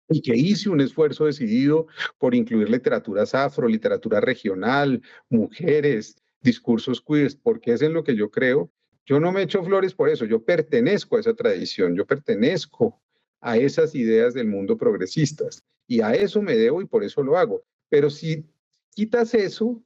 S3: y que hice un esfuerzo decidido por incluir literaturas afro, literatura regional, mujeres, discursos queer, porque es en lo que yo creo. Yo no me echo flores por eso, yo pertenezco a esa tradición, yo pertenezco a esas ideas del mundo progresistas, y a eso me debo y por eso lo hago. Pero si quitas eso,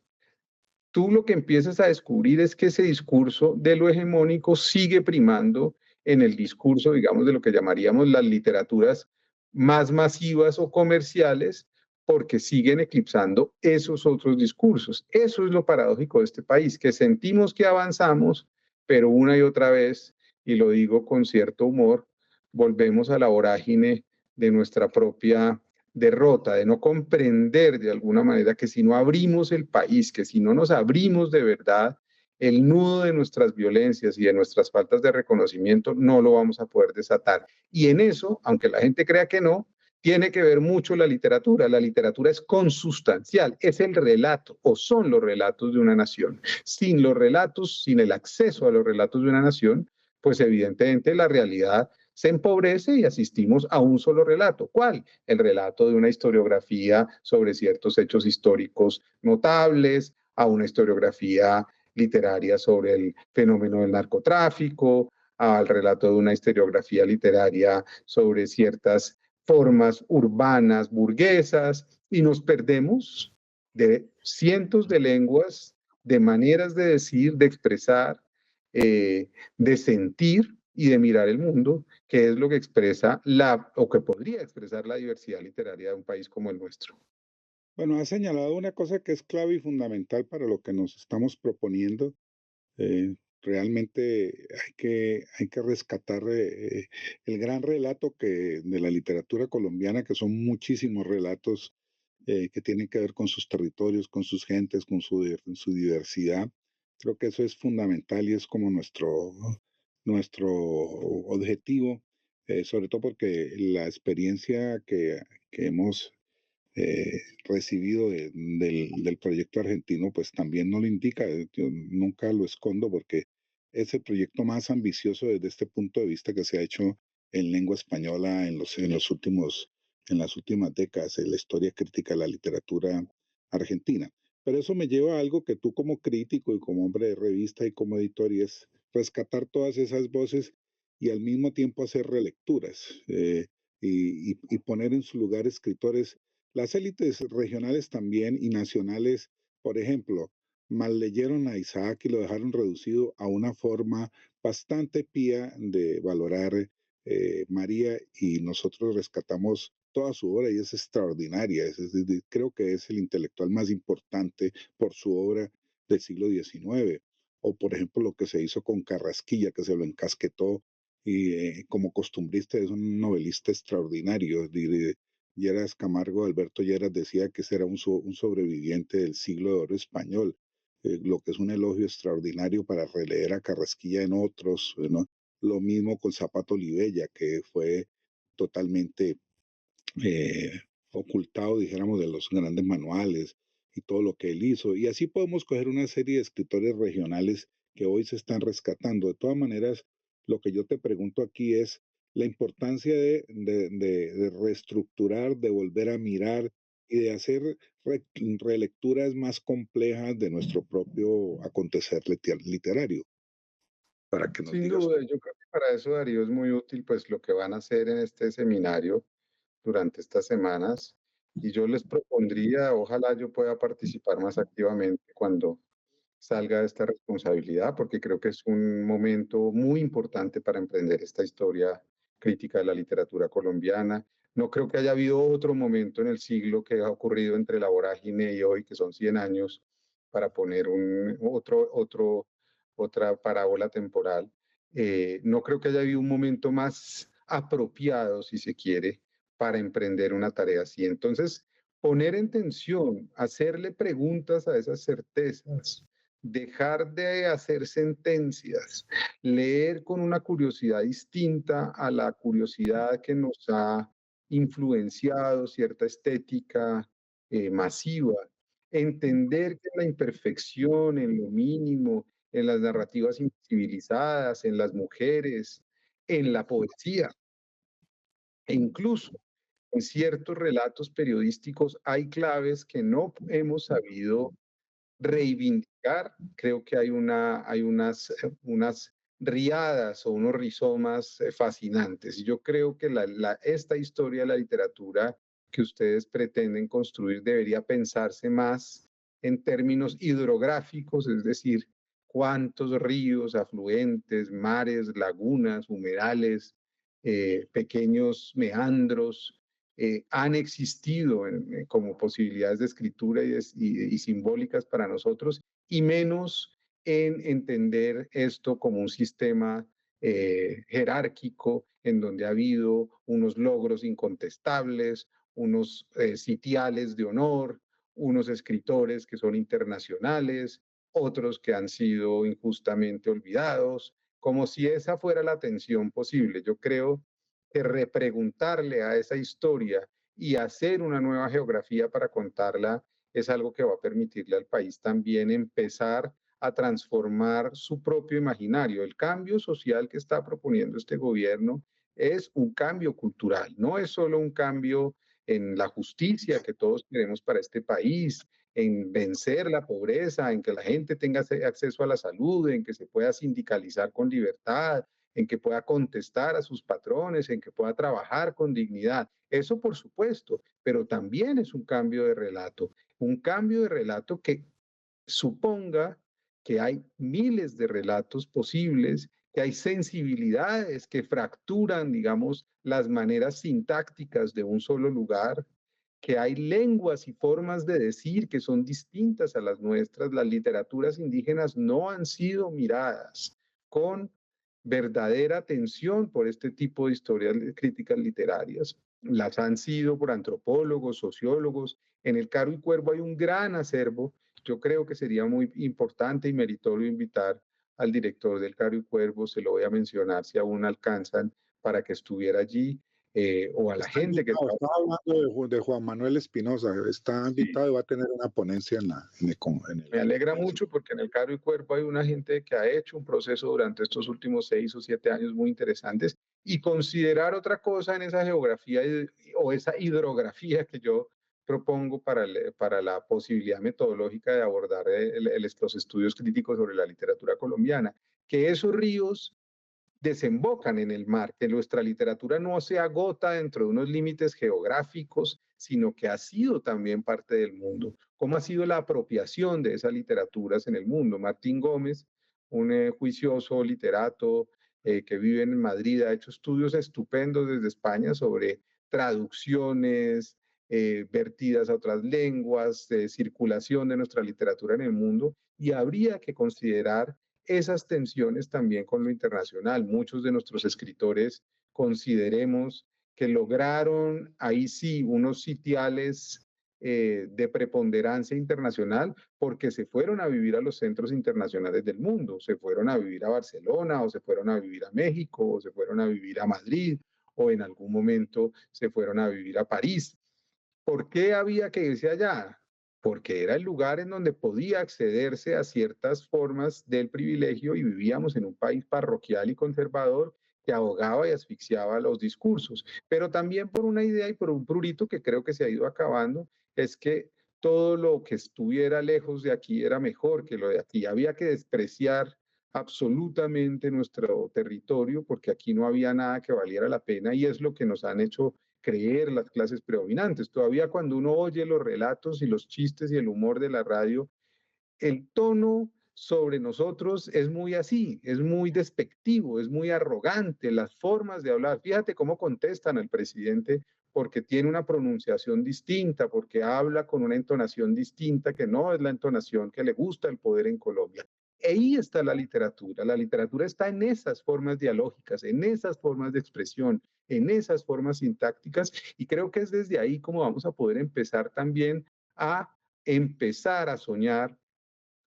S3: tú lo que empiezas a descubrir es que ese discurso de lo hegemónico sigue primando en el discurso, digamos, de lo que llamaríamos las literaturas más masivas o comerciales, porque siguen eclipsando esos otros discursos. Eso es lo paradójico de este país, que sentimos que avanzamos, pero una y otra vez, y lo digo con cierto humor, volvemos a la vorágine de nuestra propia derrota, de no comprender de alguna manera que si no abrimos el país, que si no nos abrimos de verdad, el nudo de nuestras violencias y de nuestras faltas de reconocimiento no lo vamos a poder desatar. Y en eso, aunque la gente crea que no, tiene que ver mucho la literatura. La literatura es consustancial, es el relato o son los relatos de una nación. Sin los relatos, sin el acceso a los relatos de una nación, pues evidentemente la realidad se empobrece y asistimos a un solo relato. ¿Cuál? El relato de una historiografía sobre ciertos hechos históricos notables, a una historiografía literaria sobre el fenómeno del narcotráfico, al relato de una historiografía literaria sobre ciertas formas urbanas, burguesas, y nos perdemos de cientos de lenguas, de maneras de decir, de expresar, de sentir, y de mirar el mundo, que es lo que expresa o que podría expresar la diversidad literaria de un país como el nuestro.
S4: Bueno, has señalado una cosa que es clave y fundamental para lo que nos estamos proponiendo. Realmente hay que rescatar el gran relato de la literatura colombiana, que son muchísimos relatos que tienen que ver con sus territorios, con sus gentes, con su diversidad. Creo que eso es fundamental y es como nuestro objetivo, sobre todo porque la experiencia que hemos recibido del proyecto argentino, pues también no lo indica. Yo nunca lo escondo porque es el proyecto más ambicioso desde este punto de vista que se ha hecho en lengua española en las últimas décadas, en la historia crítica de la literatura argentina. Pero eso me lleva a algo que tú como crítico y como hombre de revista y como editor, y es rescatar todas esas voces y al mismo tiempo hacer relecturas y poner en su lugar escritores. Las élites regionales también y nacionales, por ejemplo, mal leyeron a Isaac y lo dejaron reducido a una forma bastante pía de valorar María, y nosotros rescatamos toda su obra y es extraordinaria. Creo que es el intelectual más importante por su obra del siglo XIX. O por ejemplo lo que se hizo con Carrasquilla, que se lo encasquetó y como costumbrista es un novelista extraordinario. Lleras Camargo, Alberto Lleras decía que ese era un sobreviviente del siglo de oro español, lo que es un elogio extraordinario para releer a Carrasquilla en otros, ¿no? Lo mismo con Zapato Olivella, que fue totalmente eh, ocultado, dijéramos, de los grandes manuales y todo lo que él hizo. Y así podemos coger una serie de escritores regionales que hoy se están rescatando. De todas maneras, lo que yo te pregunto aquí es la importancia de reestructurar, de volver a mirar y de hacer relecturas más complejas de nuestro propio acontecer literario.
S2: para que nos
S3: Sin
S2: digas.
S3: duda, yo creo que para eso, Darío, es muy útil pues lo que van a hacer en este seminario durante estas semanas, y yo les propondría, ojalá yo pueda participar más activamente cuando salga de esta responsabilidad, porque creo que es un momento muy importante para emprender esta historia crítica de la literatura colombiana. No creo que haya habido otro momento en el siglo que ha ocurrido entre la vorágine y hoy, que son 100 años, para poner otra parábola temporal. No creo que haya habido un momento más apropiado, si se quiere, para emprender una tarea así. Entonces, poner en tensión, hacerle preguntas a esas certezas, dejar de hacer sentencias, leer con una curiosidad distinta a la curiosidad que nos ha influenciado cierta estética masiva, entender que la imperfección, en lo mínimo, en las narrativas invisibilizadas, en las mujeres, en la poesía, e incluso en ciertos relatos periodísticos hay claves que no hemos sabido reivindicar. Creo que hay unas riadas o unos rizomas fascinantes. Y yo creo que esta historia de la literatura que ustedes pretenden construir debería pensarse más en términos hidrográficos, es decir, cuántos ríos, afluentes, mares, lagunas, humedales, pequeños meandros, han existido como posibilidades de escritura y simbólicas para nosotros, y menos en entender esto como un sistema jerárquico en donde ha habido unos logros incontestables, unos sitiales de honor, unos escritores que son internacionales, otros que han sido injustamente olvidados, como si esa fuera la tensión posible. Yo creo que repreguntarle a esa historia y hacer una nueva geografía para contarla es algo que va a permitirle al país también empezar a transformar su propio imaginario. El cambio social que está proponiendo este gobierno es un cambio cultural, no es solo un cambio en la justicia que todos queremos para este país, en vencer la pobreza, en que la gente tenga acceso a la salud, en que se pueda sindicalizar con libertad, en que pueda contestar a sus patrones, en que pueda trabajar con dignidad. Eso por supuesto, pero también es un cambio de relato que suponga que hay miles de relatos posibles que hay sensibilidades que fracturan, digamos, las maneras sintácticas de un solo lugar, que hay lenguas y formas de decir que son distintas a las nuestras. Las literaturas indígenas no han sido miradas con verdadera atención por este tipo de historias críticas literarias. Las han sido por antropólogos, sociólogos. En el Caro y Cuervo hay un gran acervo. Yo creo que sería muy importante y meritorio invitar al director del Caro y Cuervo, se lo voy a mencionar si aún alcanzan, para que estuviera allí, o a la
S2: Está
S3: gente que...
S2: invitado, estaba hablando de Juan Manuel Espinosa, está invitado y va a tener una ponencia
S3: Me alegra mucho porque en el Caro y Cuervo hay una gente que ha hecho un proceso durante estos últimos 6 o 7 años muy interesantes, y considerar otra cosa en esa geografía o esa hidrografía que yo propongo para la posibilidad metodológica de abordar los estudios críticos sobre la literatura colombiana, que esos ríos desembocan en el mar, que nuestra literatura no se agota dentro de unos límites geográficos, sino que ha sido también parte del mundo. ¿Cómo ha sido la apropiación de esas literaturas en el mundo? Martín Gómez, un juicioso literato que vive en Madrid, ha hecho estudios estupendos desde España sobre traducciones, vertidas a otras lenguas, circulación de nuestra literatura en el mundo, y habría que considerar esas tensiones también con lo internacional. Muchos de nuestros escritores consideremos que lograron ahí sí unos sitiales de preponderancia internacional porque se fueron a vivir a los centros internacionales del mundo, se fueron a vivir a Barcelona o se fueron a vivir a México o se fueron a vivir a Madrid o en algún momento se fueron a vivir a París. ¿Por qué había que irse allá? Porque era el lugar en donde podía accederse a ciertas formas del privilegio, y vivíamos en un país parroquial y conservador que ahogaba y asfixiaba los discursos. Pero también por una idea y por un prurito que creo que se ha ido acabando, es que todo lo que estuviera lejos de aquí era mejor que lo de aquí. Había que despreciar absolutamente nuestro territorio porque aquí no había nada que valiera la pena, y es lo que nos han hecho creer las clases predominantes. Todavía cuando uno oye los relatos y los chistes y el humor de la radio, el tono sobre nosotros es muy así, es muy despectivo, es muy arrogante, las formas de hablar. Fíjate cómo contestan al presidente porque tiene una pronunciación distinta, porque habla con una entonación distinta que no es la entonación que le gusta al poder en Colombia. Ahí está la literatura está en esas formas dialógicas, en esas formas de expresión, en esas formas sintácticas, y creo que es desde ahí como vamos a poder empezar también a empezar a soñar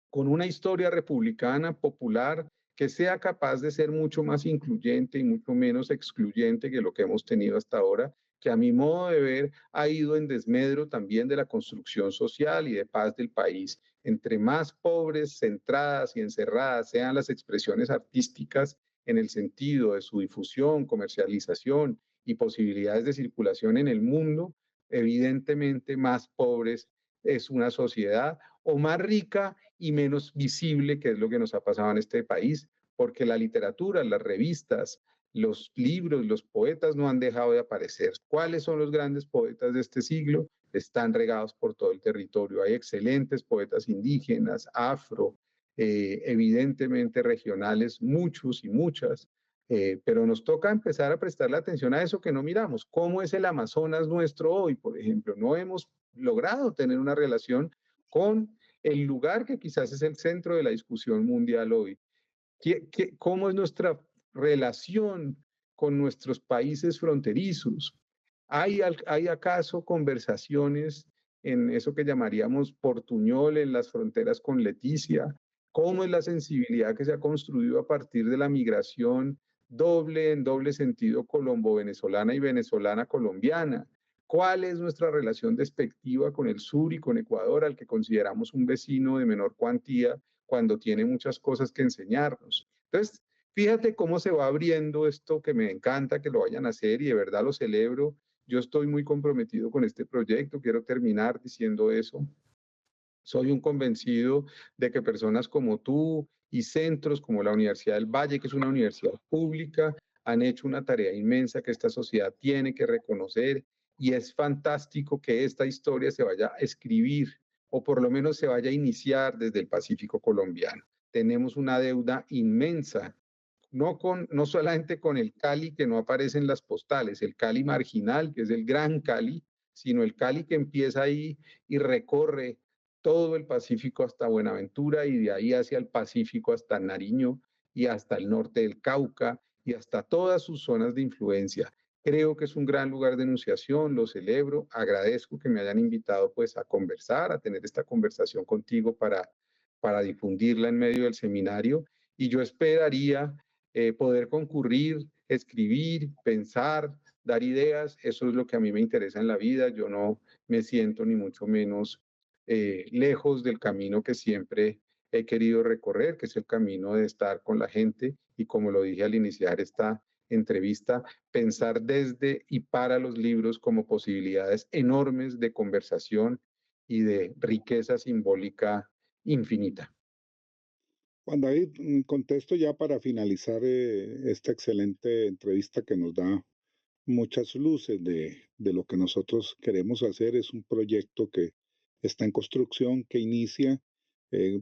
S3: con una historia republicana popular que sea capaz de ser mucho más incluyente y mucho menos excluyente que lo que hemos tenido hasta ahora, que a mi modo de ver ha ido en desmedro también de la construcción social y de paz del país. Entre más pobres, centradas y encerradas sean las expresiones artísticas en el sentido de su difusión, comercialización y posibilidades de circulación en el mundo, evidentemente más pobres es una sociedad, o más rica y menos visible, que es lo que nos ha pasado en este país, porque la literatura, las revistas, los libros, los poetas no han dejado de aparecer. ¿Cuáles son los grandes poetas de este siglo? Están regados por todo el territorio. Hay excelentes poetas indígenas, afro, evidentemente regionales, muchos y muchas, pero nos toca empezar a prestarle atención a eso que no miramos. ¿Cómo es el Amazonas nuestro hoy, por ejemplo? No hemos logrado tener una relación con el lugar que quizás es el centro de la discusión mundial hoy. ¿Cómo es nuestra relación con nuestros países fronterizos? ¿Hay acaso conversaciones en eso que llamaríamos portuñol en las fronteras con Leticia? ¿Cómo es la sensibilidad que se ha construido a partir de la migración doble, en doble sentido, colombo-venezolana y venezolana-colombiana? ¿Cuál es nuestra relación despectiva con el sur y con Ecuador, al que consideramos un vecino de menor cuantía cuando tiene muchas cosas que enseñarnos? Entonces, fíjate cómo se va abriendo esto, que me encanta que lo vayan a hacer y de verdad lo celebro. Yo estoy muy comprometido con este proyecto, quiero terminar diciendo eso. Soy un convencido de que personas como tú y centros como la Universidad del Valle, que es una universidad pública, han hecho una tarea inmensa que esta sociedad tiene que reconocer, y es fantástico que esta historia se vaya a escribir o por lo menos se vaya a iniciar desde el Pacífico colombiano. Tenemos una deuda inmensa no solamente con el Cali que no aparece en las postales, el Cali marginal, que es el Gran Cali, sino el Cali que empieza ahí y recorre todo el Pacífico hasta Buenaventura y de ahí hacia el Pacífico hasta Nariño y hasta el norte del Cauca y hasta todas sus zonas de influencia. Creo que es un gran lugar de enunciación, lo celebro, agradezco que me hayan invitado pues a conversar, a tener esta conversación contigo para difundirla en medio del seminario y yo esperaría poder concurrir, escribir, pensar, dar ideas, eso es lo que a mí me interesa en la vida, yo no me siento ni mucho menos lejos del camino que siempre he querido recorrer, que es el camino de estar con la gente y como lo dije al iniciar esta entrevista, pensar desde y para los libros como posibilidades enormes de conversación y de riqueza simbólica infinita.
S4: Juan David, contesto ya para finalizar esta excelente entrevista que nos da muchas luces de lo que nosotros queremos hacer. Es un proyecto que está en construcción, que inicia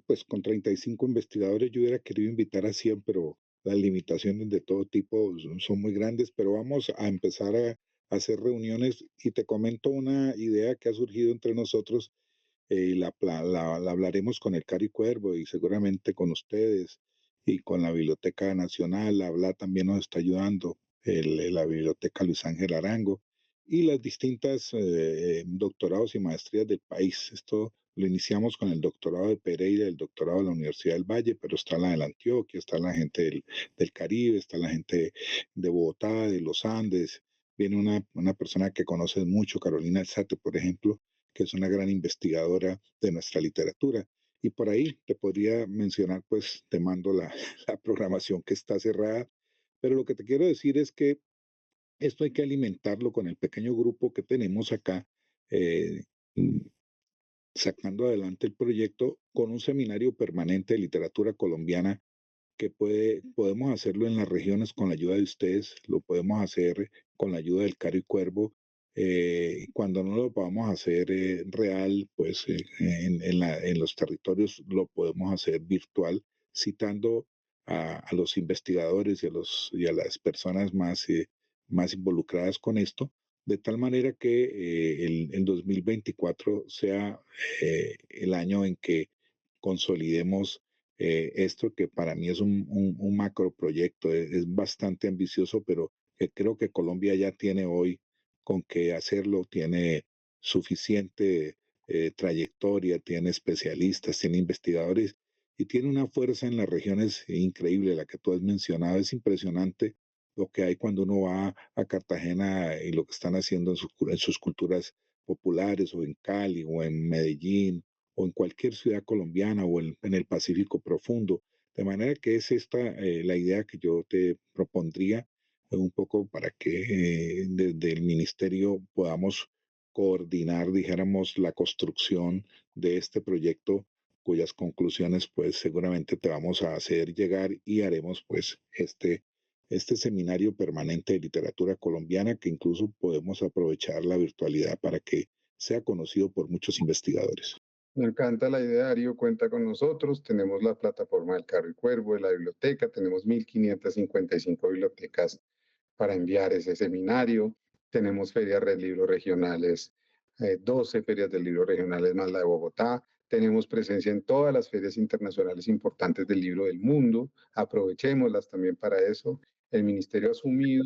S4: pues con 35 investigadores. Yo hubiera querido invitar a 100, pero las limitaciones de todo tipo son muy grandes, pero vamos a empezar a hacer reuniones y te comento una idea que ha surgido entre nosotros. La hablaremos con el Cari Cuervo y seguramente con ustedes y con la Biblioteca Nacional. Habla también nos está ayudando la Biblioteca Luis Ángel Arango y las distintas doctorados y maestrías del país. Esto lo iniciamos con el doctorado de Pereira, el doctorado de la Universidad del Valle, pero está la de la Antioquia, está la gente del Caribe, está la gente de Bogotá, de los Andes. Viene una persona que conoces mucho, Carolina Alzate, por ejemplo, que es una gran investigadora de nuestra literatura. Y por ahí te podría mencionar, pues te mando la programación que está cerrada, pero lo que te quiero decir es que esto hay que alimentarlo con el pequeño grupo que tenemos acá, eh, sacando adelante el proyecto con un seminario permanente de literatura colombiana que podemos hacerlo en las regiones con la ayuda de ustedes, lo podemos hacer con la ayuda del Caro y Cuervo. Cuando no lo podamos hacer real, pues en los territorios lo podemos hacer virtual, citando a los investigadores y a las personas más involucradas con esto, de tal manera que el 2024 sea el año en que consolidemos esto que para mí es un macro proyecto, es bastante ambicioso, pero creo que Colombia ya tiene hoy con qué hacerlo, tiene suficiente trayectoria, tiene especialistas, tiene investigadores y tiene una fuerza en las regiones increíble, la que tú has mencionado, es impresionante lo que hay cuando uno va a Cartagena y lo que están haciendo en sus culturas populares o en Cali o en Medellín o en cualquier ciudad colombiana o en el Pacífico profundo. De manera que es esta la idea que yo te propondría un poco para que desde el ministerio podamos coordinar, dijéramos, la construcción de este proyecto cuyas conclusiones pues seguramente te vamos a hacer llegar y haremos pues este seminario permanente de literatura colombiana que incluso podemos aprovechar la virtualidad para que sea conocido por muchos investigadores.
S3: Me encanta la idea, Darío, cuenta con nosotros. Tenemos la plataforma del Carro y Cuervo, de la biblioteca, tenemos 1.555 bibliotecas para enviar ese seminario. Tenemos ferias de libros regionales, 12 ferias de libros regionales más la de Bogotá. Tenemos presencia en todas las ferias internacionales importantes del libro del mundo. Aprovechémoslas también para eso. El ministerio ha asumido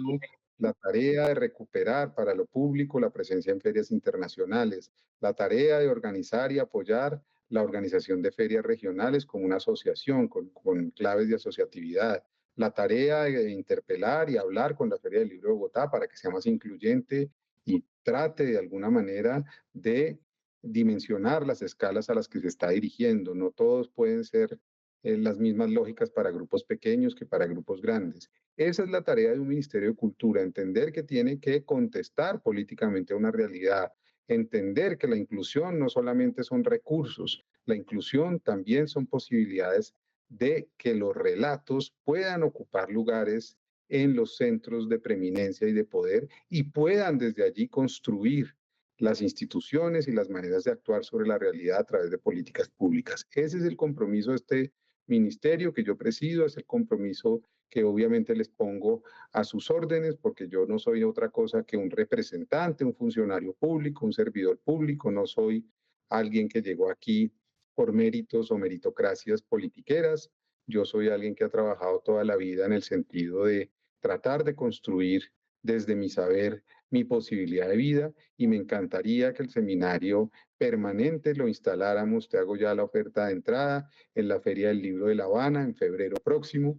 S3: la tarea de recuperar para lo público la presencia en ferias internacionales, la tarea de organizar y apoyar la organización de ferias regionales como una asociación con claves de asociatividad, la tarea de interpelar y hablar con la Feria del Libro de Bogotá para que sea más incluyente y trate de alguna manera de dimensionar las escalas a las que se está dirigiendo. No todos pueden ser las mismas lógicas para grupos pequeños que para grupos grandes. Esa es la tarea de un Ministerio de Cultura, entender que tiene que contestar políticamente a una realidad, entender que la inclusión no solamente son recursos, la inclusión también son posibilidades de que los relatos puedan ocupar lugares en los centros de preeminencia y de poder y puedan desde allí construir las instituciones y las maneras de actuar sobre la realidad a través de políticas públicas. Ese es el compromiso de este ministerio que yo presido, es el compromiso que obviamente les pongo a sus órdenes, porque yo no soy otra cosa que un representante, un funcionario público, un servidor público, no soy alguien que llegó aquí por méritos o meritocracias politiqueras. Yo soy alguien que ha trabajado toda la vida en el sentido de tratar de construir desde mi saber mi posibilidad de vida, y me encantaría que el seminario permanente lo instaláramos. Te hago ya la oferta de entrada en la Feria del Libro de La Habana en febrero próximo,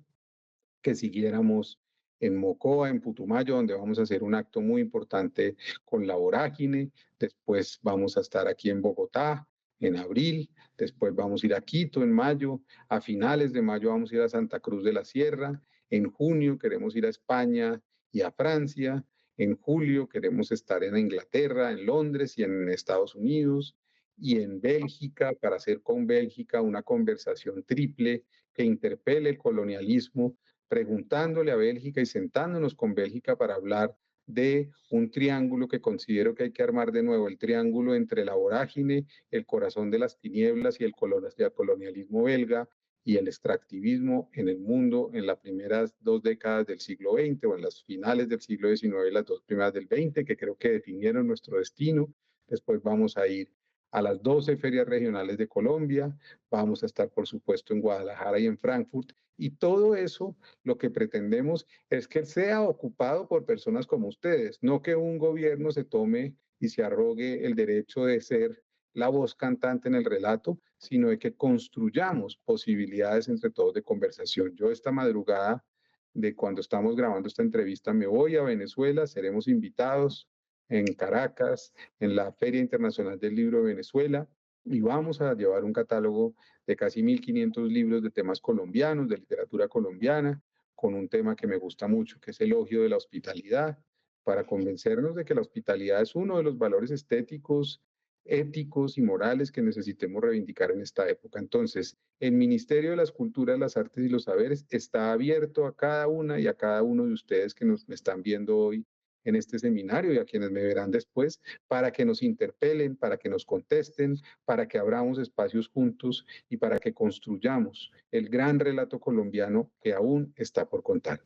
S3: que siguiéramos en Mocoa, en Putumayo, donde vamos a hacer un acto muy importante con la vorágine. Después vamos a estar aquí en Bogotá en abril, después vamos a ir a Quito en mayo, a finales de mayo vamos a ir a Santa Cruz de la Sierra, en junio queremos ir a España y a Francia, en julio queremos estar en Inglaterra, en Londres y en Estados Unidos, y en Bélgica, para hacer con Bélgica una conversación triple que interpele el colonialismo, preguntándole a Bélgica y sentándonos con Bélgica para hablar de un triángulo que considero que hay que armar de nuevo, el triángulo entre la vorágine, el corazón de las tinieblas y el colonialismo belga y el extractivismo en el mundo en las primeras 2 décadas del siglo XX o en las finales del siglo XIX y las 2 primeras del XX, que creo que definieron nuestro destino. Después vamos a ir a las 12 ferias regionales de Colombia, vamos a estar por supuesto en Guadalajara y en Frankfurt, y todo eso lo que pretendemos es que sea ocupado por personas como ustedes, no que un gobierno se tome y se arrogue el derecho de ser la voz cantante en el relato, sino de que construyamos posibilidades entre todos de conversación. Yo esta madrugada de cuando estamos grabando esta entrevista me voy a Venezuela, seremos invitados en Caracas, en la Feria Internacional del Libro de Venezuela, y vamos a llevar un catálogo de casi 1.500 libros de temas colombianos, de literatura colombiana, con un tema que me gusta mucho, que es el elogio de la hospitalidad, para convencernos de que la hospitalidad es uno de los valores estéticos, éticos y morales que necesitemos reivindicar en esta época. Entonces, el Ministerio de las Culturas, las Artes y los Saberes está abierto a cada una y a cada uno de ustedes que nos están viendo hoy en este seminario y a quienes me verán después, para que nos interpelen, para que nos contesten, para que abramos espacios juntos y para que construyamos el gran relato colombiano que aún está por contar.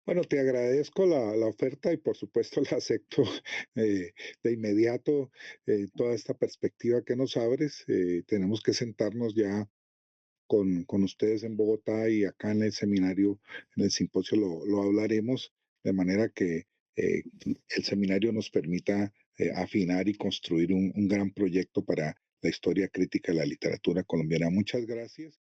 S4: Bueno, te agradezco la oferta y por supuesto la acepto de inmediato, toda esta perspectiva que nos abres. Tenemos que sentarnos ya con ustedes en Bogotá y acá en el seminario, en el simposio lo hablaremos, de manera que el seminario nos permita afinar y construir un gran proyecto para la historia crítica de la literatura colombiana. Muchas gracias.